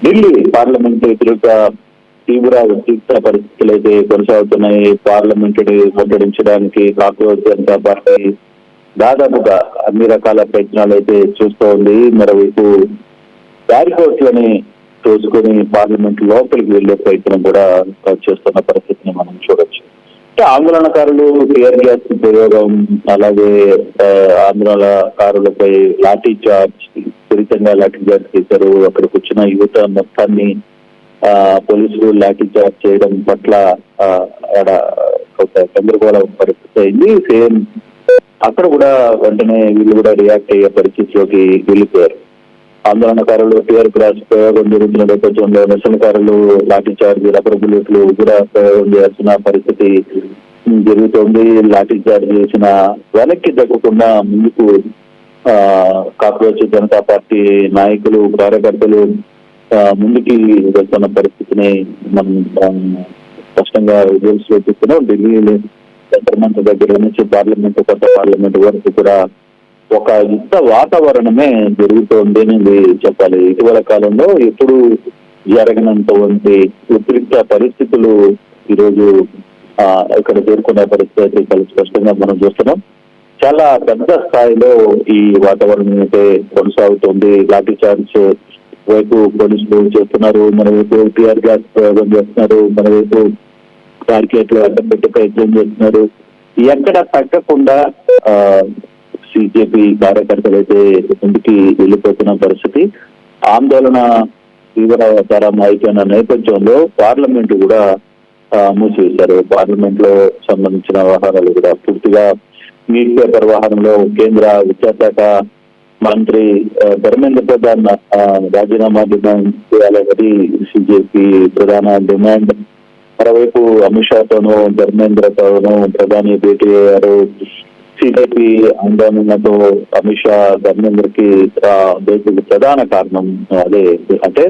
Delhi parliament ఎదురుగా తీవ్ర ఉద్రిక్త పరిస్థితులు అయితే కొనసాగుతున్నాయి. పార్లమెంట్ ముట్టడించడానికి కాంగ్రెస్ జనతా పార్టీ దాదాపుగా అన్ని రకాల ప్రయత్నాలు అయితే చూస్తోంది. మరోవైపు బ్యారికేడ్లని తోసుకొని పార్లమెంట్ లోపలికి వెళ్లే ప్రయత్నం కూడా చేస్తున్న పరిస్థితిని మనం చూడొచ్చు. ఆందోళనకారులు టియర్ గ్యాస్ ప్రయోగం, అలాగే ఆందోళనకారులపై లాఠీ చార్జ్, విపరీతంగా లాఠీ చార్జ్ చేశారు. అక్కడికి వచ్చిన యువత మొత్తాన్ని పోలీసులు లాఠీ చార్జ్ చేయడం పట్ల ఒక గందరగోళ పరిస్థితి అయింది. సేమ్ అక్కడ కూడా వెంటనే వీళ్ళు కూడా రియాక్ట్ అయ్యే పరిస్థితిలోకి వెళ్ళిపోయారు. ఆందోళనకారులు టియర్ గ్యాస్ ప్రయోగం జరుగుతున్న నేపథ్యంలో నిరసనకారులు లాఠీ చార్జ్, రబ్బర్ బుల్లెట్లు కూడా ప్రయోగం చేస్తున్న పరిస్థితి జరుగుతోంది. లాఠీ చార్జ్ చేసిన వెనక్కి తగ్గకుండా ముందుకు కాంగ్రెస్ జనతా పార్టీ నాయకులు, కార్యకర్తలు ముందుకి వెళ్తున్న పరిస్థితిని మనం స్పష్టంగా విజువల్స్ లో చూస్తున్నాం. ఢిల్లీ పార్లమెంట్ దగ్గర నుంచి కొత్త పార్లమెంట్ వరకు కూడా ఒక యుద్ధ వాతావరణమే జరుగుతోంది అని చెప్పాలి. ఇటీవల కాలంలో ఎప్పుడు జరగనంతవంటి ఉద్రిక్త పరిస్థితులు ఈరోజు ఇక్కడ చేరుకునే పరిస్థితి చాలా స్పష్టంగా మనం చూస్తున్నాం. చాలా పెద్ద స్థాయిలో ఈ వాతావరణం అయితే కొనసాగుతోంది. లాఠీ చార్జ్ వైపు పోలీసులు చేస్తున్నారు, మరోవైపు టియర్ గ్యాస్ ప్రయోగం చేస్తున్నారు, మరోవైపు బ్యారికేడ్లు అడ్డం పెట్టి ప్రయత్నం చేస్తున్నారు. ఎక్కడ తగ్గకుండా సిజేపీ కార్యకర్తలు అయితే ముందుకి వెళ్ళిపోతున్న పరిస్థితి. ఆందోళన తీవ్రతరం అయిపోయిన నేపథ్యంలో పార్లమెంట్ కూడా మూసివేశారు. పార్లమెంట్ లో సంబంధించిన వ్యవహారాలు కూడా పూర్తిగా న్యూస్ పేపర్ వ్యవహారంలో కేంద్ర విద్యాశాఖ మంత్రి ధర్మేంద్ర ప్రధాన్ రాజీనామా డిమాండ్ చేయాలన్నది సిజేపీ ప్రధాన డిమాండ్. మరోవైపు అమిత్ షాతోనూ ధర్మేంద్రతోనూ ప్రధాని భేటీ అయ్యారు. సిజేపీ ఆందోళనతో అమిత్ షా ధర్మేంద్రకి ప్రధాన కారణం అదే, అంటే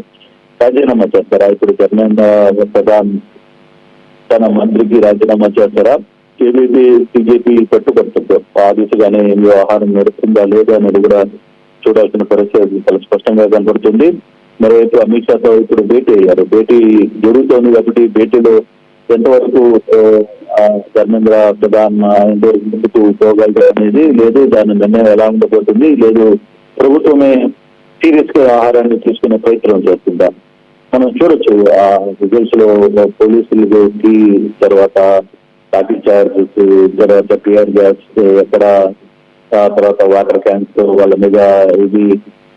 రాజీనామా చేస్తారా? ఇప్పుడు ధర్మేంద్ర ప్రధాన్ తన మంత్రికి రాజీనామా చేస్తారా? ఏదైతే సిజేపీ పట్టుబడుతుందో ఆ దిశగానే వ్యవహారం నడుస్తుందా లేదా అనేది కూడా చూడాల్సిన పరిస్థితి చాలా స్పష్టంగా కనబడుతుంది. మరోవైపు అమిత్ షాతో ఇప్పుడు భేటీ అయ్యారు. భేటీ జరుగుతోంది కాబట్టి భేటీలో ఎంతవరకు ధర్మేంద్ర ప్రధాన్ ముందుకు పోగలరు అనేది లేదు, దాని నిర్ణయం ఎలా ఉండబోతుంది, లేదు ప్రభుత్వమే సీరియస్ గా ఆహారాన్ని తీసుకునే ప్రయత్నం చేస్తుందా మనం చూడొచ్చు. ఆ రిజల్ట్స్ లో పోలీసులకి తర్వాత లాఠీ చార్జెస్, తర్వాత టియర్ గ్యాస్, ఎక్కడ తర్వాత వాటర్ క్యాన్స్ వాళ్ళ మీద ఇది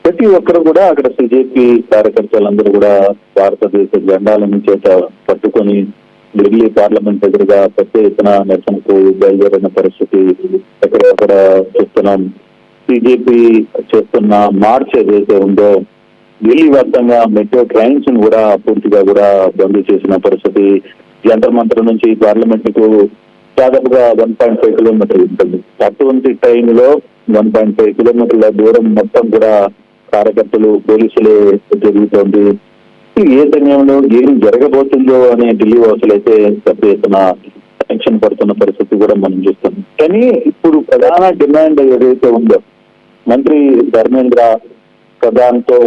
ప్రతి ఒక్కరు కూడా అక్కడ సిజేపీ కార్యకర్తలందరూ కూడా భారతదేశ జెండాలను చేత పట్టుకొని ఢిల్లీ పార్లమెంట్ ఎదురుగా పెద్ద ఎత్తున నిరసనకు బయలుదేరిన పరిస్థితి ఎక్కడెక్కడ చూస్తున్నాం. సిజేపీ చేస్తున్న మార్చ్ ఏదైతే ఉందో ఢిల్లీ వ్యాప్తంగా మెట్రో ట్రైన్స్ ను కూడా పూర్తిగా కూడా బంద్ చేసిన పరిస్థితి. జంతర్ మంతర్ నుంచి పార్లమెంట్ కు దాదాపుగా 1.5 కిలోమీటర్లు ఉంటుంది. అటువంటి టైంలో 1.5 కిలోమీటర్ల దూరం మొత్తం కూడా కార్యకర్తలు, పోలీసులే జరుగుతోంది. ఏ సమయంలో ఏం జరగబోతుందో అనే ఢిల్లీ వాసులు అయితే పెద్ద ఎత్తున టెన్షన్ పడుతున్న పరిస్థితి కూడా మనం చూస్తాం. కానీ ఇప్పుడు ప్రధాన డిమాండ్ ఏదైతే ఉందో మంత్రి ధర్మేంద్ర ప్రధాన్ తో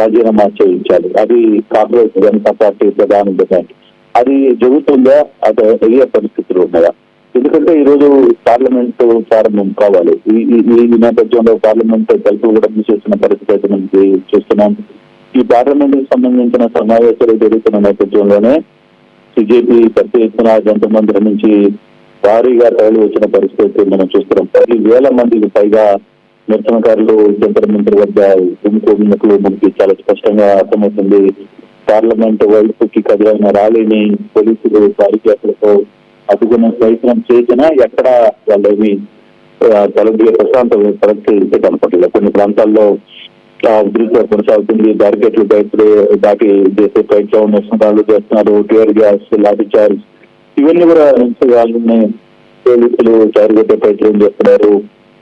రాజీనామా చేయించాలి, అది కాంగ్రెస్ జనతా పార్టీ ప్రధాన డిమాండ్. అది జరుగుతుందా, అది అయ్యే పరిస్థితులు ఉన్నాయా? ఎందుకంటే ఈ రోజు పార్లమెంట్ ప్రారంభం కావాలి. ఈ నేపథ్యంలో పార్లమెంట్ తలుపు కూడా మూసేసిన పరిస్థితి అయితే మనం చూస్తున్నాం. ఈ పార్లమెంట్ కి సంబంధించిన సమావేశాలు జరుగుతున్న నేపథ్యంలోనే సిజేపీ పెద్ద ఎత్తున జంతర్ మంతర్ నుంచి భారీగా తరలి వచ్చిన పరిస్థితి మనం చూస్తున్నాం. 10,000 మందికి పైగా నిరసనకారులు జంతర్ మంతర్ వద్ద గుమికూడినట్లు మనకి చాలా స్పష్టంగా అర్థమవుతుంది. పార్లమెంట్ వైపుకి కదిలిన ర్యాలీని పోలీసులు బారికేడ్లతో అడ్డుకునే ప్రయత్నం చేసినా ఎక్కడ వాళ్ళవి తలబియ ప్రశాంత పరిస్థితి కనపడలేదు. కొన్ని ప్రాంతాల్లో ఉద్రిక్తత కొనసాగుతుంది. బ్యారికేడ్లు దాటి చేసే ప్రయత్నం నిరసనకారులు చేస్తున్నారు. టియర్ గ్యాస్, లాఠీ చార్జ్ ఇవన్నీ కూడా వాళ్ళని పోలీసులు జారిగొట్టే ప్రయత్నం చేస్తున్నారు.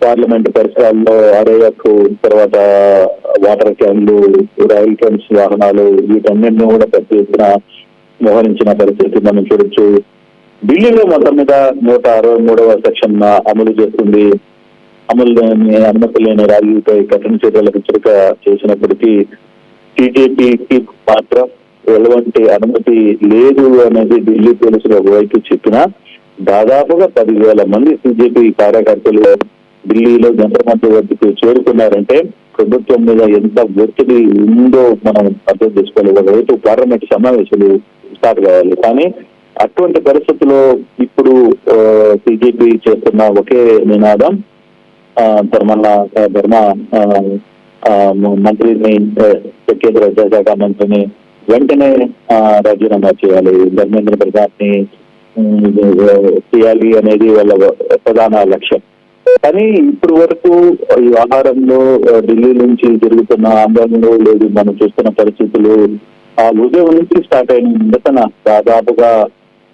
పార్లమెంట్ పరిసరాల్లో ఆర్ఐఎఫ్, తర్వాత వాటర్ క్యాన్లు, రైల్ ట్రైన్స్ వాహనాలు వీటన్నింటినీ కూడా పెద్ద ఎత్తున మోహరించిన పరిస్థితి మనం చూడొచ్చు. ఢిల్లీలో మొత్తం మీద 163వ సెక్షన్ అమలు చేస్తుంది. అమలు అనుమతి లేని ర్యాలీపై కఠిన చర్యలకు హెచ్చరిక చేసినప్పటికీ టీజేపీకి మాత్రం ఎలాంటి అనుమతి లేదు అనేది ఢిల్లీ పోలీసులు ఒకవైపు చెప్పినా దాదాపుగా 10,000 మంది బీజేపీ కార్యకర్తలు ఢిల్లీలో జంతర్ మంతర్ వద్దకు చేరుకున్నారంటే ప్రభుత్వం మీద ఎంత ఒత్తిడి ఉందో మనం అర్థం చేసుకోవాలి. ఒకవైపు పార్లమెంట్ సమావేశాలు స్టార్ట్ కావాలి, కానీ అటువంటి పరిస్థితుల్లో ఇప్పుడు బీజేపీ చేస్తున్న ఒకే నినాదం ధర్మ మంత్రిని, కేంద్ర విద్యాశాఖ మంత్రిని వెంటనే రాజీనామా చేయాలి, ధర్మేంద్ర ప్రసాద్ ని చేయాలి అనేది వాళ్ళ ప్రధాన లక్ష్యం. కానీ ఇప్పటి వరకు ఈ వ్యవహారంలో ఢిల్లీ నుంచి జరుగుతున్న ఆందోళనలు లేదు, మనం చూస్తున్న పరిస్థితులు ఆ ఉదయం నుంచి స్టార్ట్ అయిన నిరసన దాదాపుగా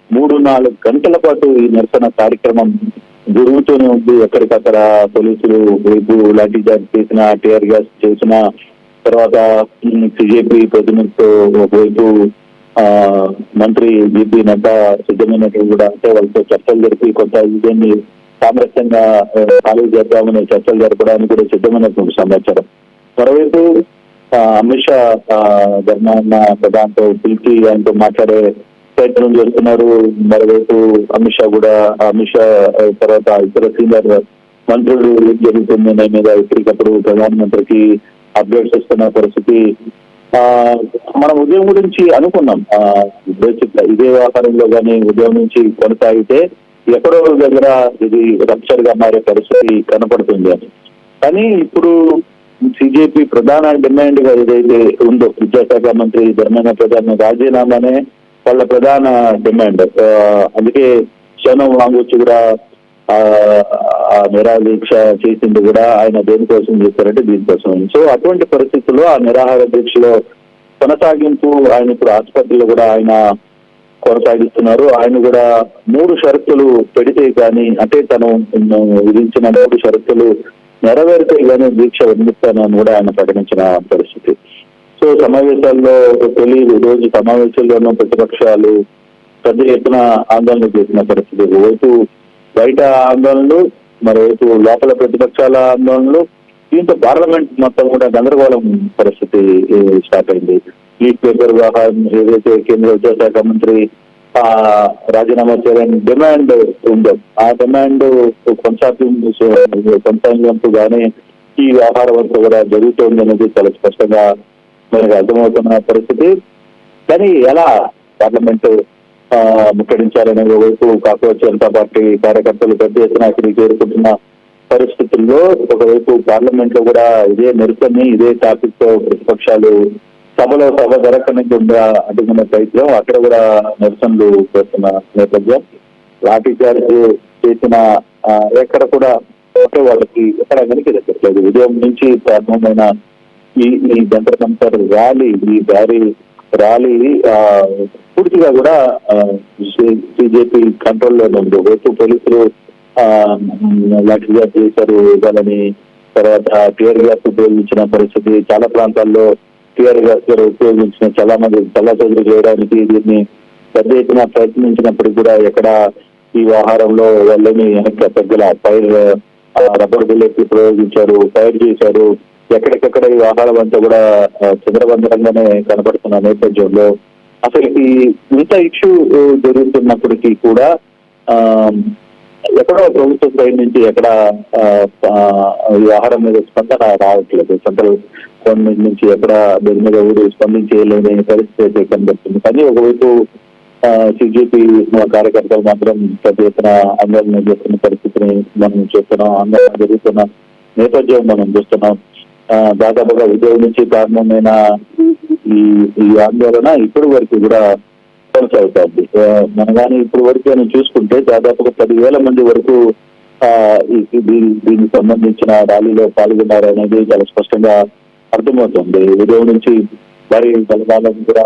3-4 గంటల పాటు ఈ నిరసన కార్యక్రమం జరుగుతూనే ఉంది. ఎక్కడికక్కడ పోలీసులు వైపు లాఠీ చార్జ్ చేసిన, టీఆర్ గ్యాస్ చేసిన, తర్వాత బీజేపీ ప్రతినిధితో ఒకవైపు మంత్రి జేపీ నడ్డా సిద్ధమైనట్టు కూడా, అంటే వాళ్ళతో చర్చలు జరిపి కొంత ఇదేన్ని సామరస్యంగా ఖాళీ చేద్దామని చర్చలు జరపడానికి కూడా సిద్ధమైనటువంటి సమాచారం. మరోవైపు అమిత్ షా ధర్మాన్న ప్రధానితో పిలిచి ఆయనతో మాట్లాడే ప్రయత్నం చేస్తున్నారు. మరోవైపు అమిత్ షా తర్వాత ఇతర సీనియర్ మంత్రులు ఏం జరుగుతుంది దాని మీద ఎప్పటికప్పుడు ప్రధానమంత్రికి అప్డేట్స్ ఇస్తున్న పరిస్థితి మనం ఉదయం గురించి అనుకున్నాం. బేసిక్ గా ఇదే వ్యవహారంలో కానీ ఉదయం నుంచి కొనసాగితే ఎక్కడో దగ్గర ఇది రప్చర్ గా మారే పరిస్థితి కనపడుతుంది అని. కానీ ఇప్పుడు బీజేపీ ప్రధాన డిమాండ్ గా ఏదైతే ఉందో విద్యాశాఖ మంత్రి ధర్మేంద్ర ప్రసాద్ రాజీనామానే వాళ్ళ ప్రధాన డిమాండ్. అందుకే సోనం వాంగూచ్ కూడా నిరాహార దీక్ష చేసింది కూడా ఆయన దేనికోసం చేస్తారంటే దీనికోసం. సో అటువంటి పరిస్థితుల్లో ఆ నిరాహార దీక్షలో కొనసాగింపు ఆయన ఇప్పుడు ఆసుపత్రిలో కూడా ఆయన కొనసాగిస్తున్నారు. ఆయన కూడా 3 షరతులు పెడితే కానీ, అంటే తను విధించిన 3 షరతులు నెరవేరితే కానీ దీక్ష వదిలిస్తానని కూడా ఆయన ప్రకటించిన పరిస్థితి. సో సమావేశాల్లో తొలి రోజు సమావేశంలోనూ ప్రతిపక్షాలు పెద్ద ఎత్తున ఆందోళన చేసిన పరిస్థితి. ఒకవైపు బయట ఆందోళనలు, మరోవైపు లోపల ప్రతిపక్షాల ఆందోళనలు, దీంతో పార్లమెంట్ మొత్తం కూడా గందరగోళం పరిస్థితి స్టార్ట్ అయింది. లీక్ పేపర్ వ్యవహారం ఏదైతే కేంద్ర విద్యాశాఖ మంత్రి రాజీనామా చేయాలని డిమాండ్ ఉందో ఆ డిమాండ్ కొనసాగింపుగానే ఈ వ్యవహారం అంతా కూడా జరుగుతోంది అనేది చాలా స్పష్టంగా మనకు అర్థమవుతున్న పరిస్థితి. కానీ ఎలా పార్లమెంటు ముట్టడించాలనే వైపు కాక్రోచ్ జనతా పార్టీ కార్యకర్తలు పెద్ద ఎత్తున అక్కడికి చేరుకుంటున్న పరిస్థితుల్లో ఒకవైపు పార్లమెంట్ లో కూడా ఇదే నిరసన, ఇదే టాపిక్ తో ప్రతిపక్షాలు సభ జరగకుండా అడ్డుకునే ప్రయత్నం, అక్కడ కూడా నిరసనలు చేస్తున్న నేపథ్యం. లాఠీ చార్జ్ చేసిన ఎక్కడ కూడా వాళ్ళకి ఎక్కడ కనిపించట్లేదు. ఉదయం నుంచి ప్రారంభమైన ఈ జంతర్ మంతర్ ర్యాలీ, ఈ భారీ ర్యాలీ పూర్తిగా కూడా బీజేపీ కంట్రోల్లోనే ఉంది. ఒకవైపు పోలీసులు లాఠీ చార్జ్ చేశారు వాళ్ళని, తర్వాత టీఆర్ గ్యాస్ ఉపయోగించిన పరిస్థితి, చాలా ప్రాంతాల్లో టీఆర్ గ్యాస్ ఉపయోగించిన చాలా మంది చల్లాచెదురు చేయడానికి దీన్ని పెద్ద ఎత్తున ప్రయత్నించినప్పటికీ కూడా ఎక్కడ ఈ వ్యవహారంలో వాళ్ళని వెనక్కి తగ్గల ఫైర్ రబ్బర్ బుల్లెట్ ప్రయోగించారు, ఫైర్ చేశారు. ఎక్కడికెక్కడ ఈ వ్యవహారం అంతా కూడా చంద్రబంధరంగానే కనపడుతున్న నేపథ్యంలో అసలు ఇంత ఇష్యూ జరుగుతున్నప్పటికీ కూడా ఎక్కడో ప్రభుత్వం సైడ్ నుంచి ఎక్కడ వ్యవహారం మీద స్పందన రావట్లేదు. సెంట్రల్ గవర్నమెంట్ నుంచి ఎక్కడ దీని మీద ఊరు స్పందించలేని పరిస్థితి అయితే కనబడుతుంది. కానీ ఒకవైపు బీజేపీ కార్యకర్తలు మాత్రం పెద్ద ఎత్తున ఆందోళన చేస్తున్న పరిస్థితిని మనం చూస్తున్నాం. ఆందోళన జరుగుతున్న నేపథ్యం మనం చూస్తున్నాం. దాదాపుగా ఉద్యోగం నుంచి ప్రారంభమైన ఈ ఆందోళన ఇప్పటి వరకు కూడా కొనసాగుతుంది. మన కానీ ఇప్పటి వరకు చూసుకుంటే దాదాపుగా 10,000 మంది వరకు దీనికి సంబంధించిన ర్యాలీలో పాల్గొన్నారు అనేది చాలా స్పష్టంగా అర్థమవుతుంది. ఉదయం నుంచి భారీ బలగాలను కూడా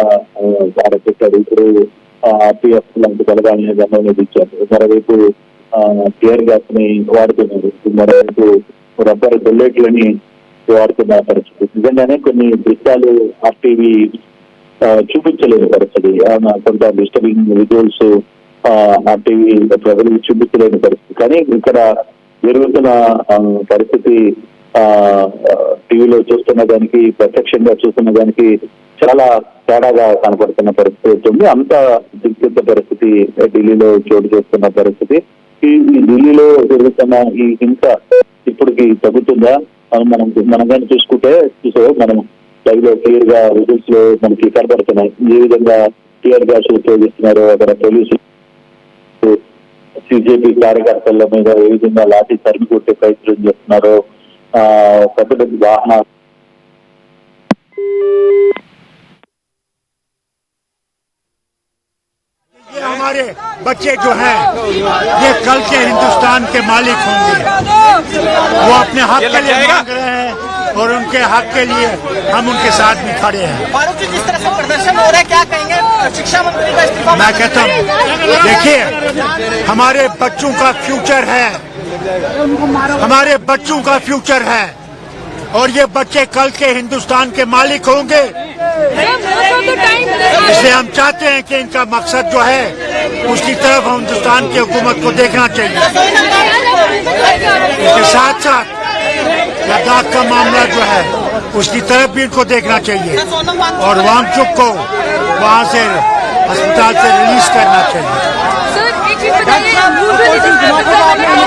పెట్టారు. ఇప్పుడు ఆర్పీఎఫ్ లాంటి బలగాలని గమనం ఇచ్చారు. మరోవైపు టీఆర్ గ్యాస్ ని వాడుతున్నారు, మరోవైపు రబ్బర్ బుల్లెట్లని వాడుతున్న పరిస్థితి. నిజంగానే కొన్ని దృశ్యాలు ఆర్టీవీ చూపించలేని పరిస్థితి, కొంత డిస్టర్బింగ్ విజువల్స్ ఆర్టీవీ ప్రజలు చూపించలేని పరిస్థితి. కానీ ఇక్కడ జరుగుతున్న పరిస్థితి టీవీలో చూస్తున్న దానికి ప్రత్యక్షంగా చూస్తున్న దానికి చాలా తేడాగా కనపడుతున్న పరిస్థితి అవుతుంది. అంత దిగ్గుత పరిస్థితి ఢిల్లీలో చోటు చేసుకున్న పరిస్థితి. ఈ ఢిల్లీలో జరుగుతున్న ఈ హింస ఇప్పటికి తగ్గుతుందా అని మనం కానీ చూసుకుంటే మనం లైవ్ లో క్లియర్ గా రిజల్ట్స్ లో మనకి కనబడుతున్నాయి. ఏ విధంగా టియర్ గ్యాస్ ఉపయోగిస్తున్నారు, అక్కడ పోలీసులు సిజేపీ కార్యకర్తల మీద ఏ విధంగా లాఠీ తరిమి కొట్టే ప్రయత్నం చేస్తున్నారో, పెద్ద పెద్ద వాహనాలు हमारे बच्चे जो हैं ये कल के हिंदुस्तान के मालिक होंगे। वो अपने हक के लिए मांग रहे हैं और उनके हक के लिए हम उनके साथ भी खड़े हैं। फारूक जी, जिस तरह से प्रदर्शन हो रहा है, क्या कहेंगे? शिक्षा मंत्री का इस्तीफा। मैं कहता हूँ देखिए, हमारे बच्चों का फ्यूचर है, हमारे बच्चों का फ्यूचर है और ये बच्चे कल के हिंदुस्तान के मालिक होंगे। इसलिए हम चाहते हैं कि इनका मकसद जो है उसकी तरफ हिंदुस्तान की हुकूमत को देखना चाहिए। इसके साथ साथ लद्दाख का मामला जो है उसकी तरफ भी इनको देखना चाहिए और वांगचुक को वहां से अस्पताल से रिलीज करना चाहिए।